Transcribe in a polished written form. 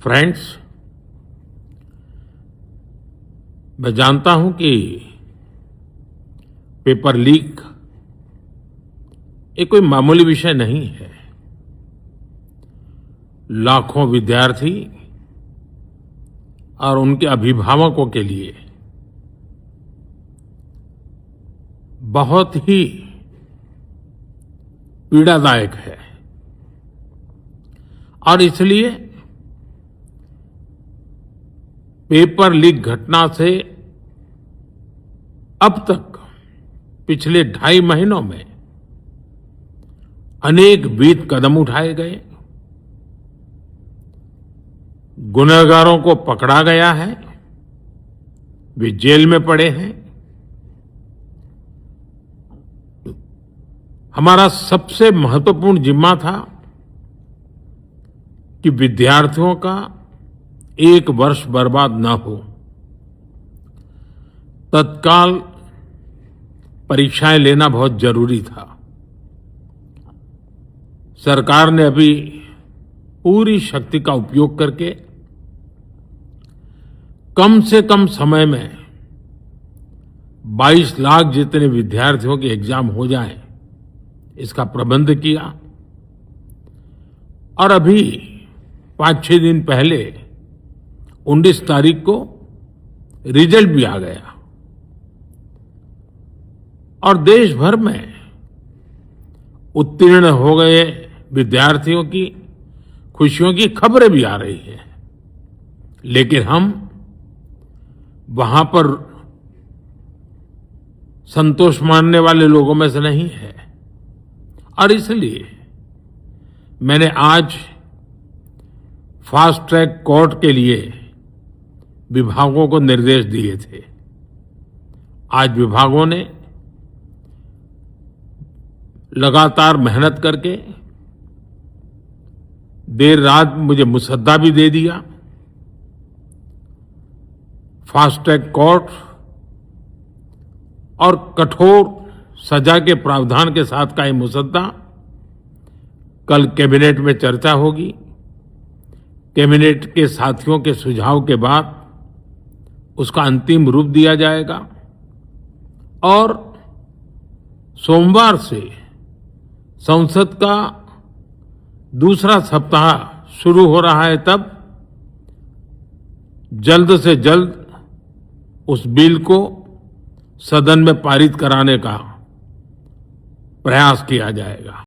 Friends, मैं जानता हूं कि पेपर लीक ये कोई मामूली विषय नहीं है। लाखों विद्यार्थी और उनके अभिभावकों के लिए बहुत ही पीड़ादायक है और इसलिए पेपर लीक घटना से अब तक पिछले 2.5 महीनों में अनेक विहित कदम उठाए गए, गुनहगारों को पकड़ा गया है, वे जेल में पड़े हैं। हमारा सबसे महत्वपूर्ण जिम्मा था कि विद्यार्थियों का 1 वर्ष बर्बाद न हो। तत्काल परीक्षाएं लेना बहुत जरूरी था। सरकार ने अभी पूरी शक्ति का उपयोग करके कम से कम समय में 22 लाख जितने विद्यार्थियों के एग्जाम हो जाएं, इसका प्रबंध किया। और अभी 5-6 दिन पहले 19 तारीख को रिजल्ट भी आ गया और देश भर में उत्तीर्ण हो गए विद्यार्थियों की खुशियों की खबरें भी आ रही हैं। लेकिन हम वहां पर संतोष मानने वाले लोगों में से नहीं है और इसलिए मैंने आज फास्ट ट्रैक कोर्ट के लिए विभागों को निर्देश दिए थे। आज विभागों ने लगातार मेहनत करके देर रात मुझे मुसद्दा भी दे दिया। फास्ट ट्रैक कोर्ट और कठोर सजा के प्रावधान के साथ का ये मुसद्दा कल कैबिनेट में चर्चा होगी। कैबिनेट के साथियों के सुझाव के बाद उसका अंतिम रूप दिया जाएगा और सोमवार से संसद का दूसरा सप्ताह शुरू हो रहा है। तब जल्द से जल्द उस बिल को सदन में पारित कराने का प्रयास किया जाएगा।